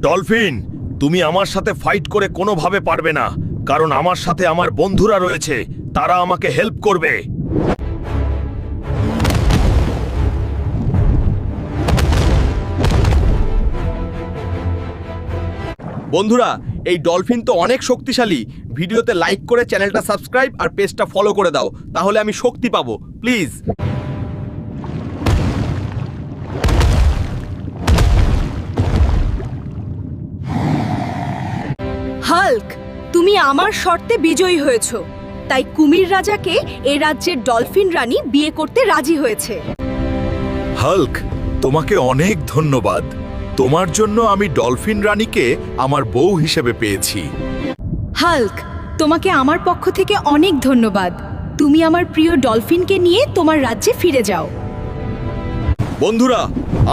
Dolphin, তুমি আমার সাথে ফাইট করে কোনোভাবে পারবে না, কারণ আমার সাথে আমার বন্ধুরা রয়েছে, তারা আমাকে হেল্প করবে। বন্ধুরা, এই ডলফিন তো অনেক শক্তিশালী। ভিডিওতে লাইক করে চ্যানেলটা সাবস্ক্রাইব আর পেজটা ফলো করে দাও, তাহলে আমি শক্তি পাবো, প্লিজ। হাল্ক, তুমি আমার শর্তে বিজয়ী হয়েছো, তাই কুমির রাজাকে এ রাজ্যের ডলফিন রানী বিয়ে করতে রাজি হয়েছে। হাল্ক, তোমাকে অনেক ধন্যবাদ। তোমার জন্য আমি ডলফিন রানীকে আমার বউ হিসেবে পেয়েছি। হাল্ক, তোমাকে আমার পক্ষ থেকে অনেক ধন্যবাদ। তুমি আমার প্রিয় ডলফিনকে নিয়ে তোমার রাজ্যে ফিরে যাও। বন্ধুরা,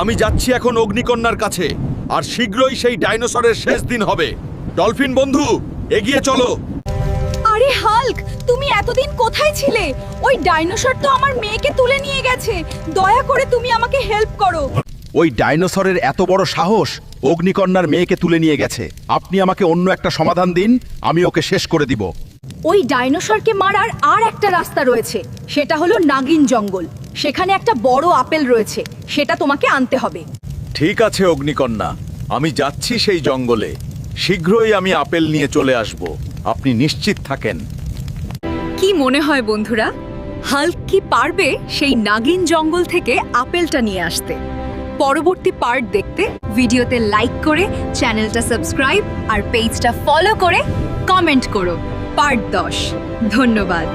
আমি যাচ্ছি এখন অগ্নিকন্যার কাছে, আর শীঘ্রই সেই ডাইনোসরের শেষ দিন হবে। ডলফিন বন্ধু, এগিয়ে চলো। আরে হাল্ক, তুমি এতদিন কোথায় ছিলে? ওই ডাইনোসর তো আমার মেয়েকে তুলে নিয়ে গেছে। দয়া করে তুমি আমাকে হেল্প করো। ওই ডাইনোসরের এত বড় সাহস, অগ্নিকন্যার মেয়েকে তুলে নিয়ে গেছে। আপনি আমাকে অন্য একটা সমাধান দিন, আমি ওকে শেষ করে দিব। ওই ডাইনোসরকে মারার আর একটা রাস্তা রয়েছে, সেটা হলো নাগিন জঙ্গল। সেখানে একটা বড় আপেল রয়েছে, সেটা তোমাকে আনতে হবে। ঠিক আছে অগ্নিকন্যা, আমি যাচ্ছি সেই জঙ্গলে। শীঘ্রই আমি আপেল নিয়ে চলে আসব, আপনি নিশ্চিত থাকেন। কি মনে হয় বন্ধুরা, হাল্ক কি পারবে সেই নাগিন জঙ্গল থেকে আপেলটা নিয়ে আসতে? পরবর্তী পার্ট দেখতে ভিডিওতে লাইক করে চ্যানেলটা সাবস্ক্রাইব আর পেজটা ফলো করে কমেন্ট করো। পার্ট 10। ধন্যবাদ।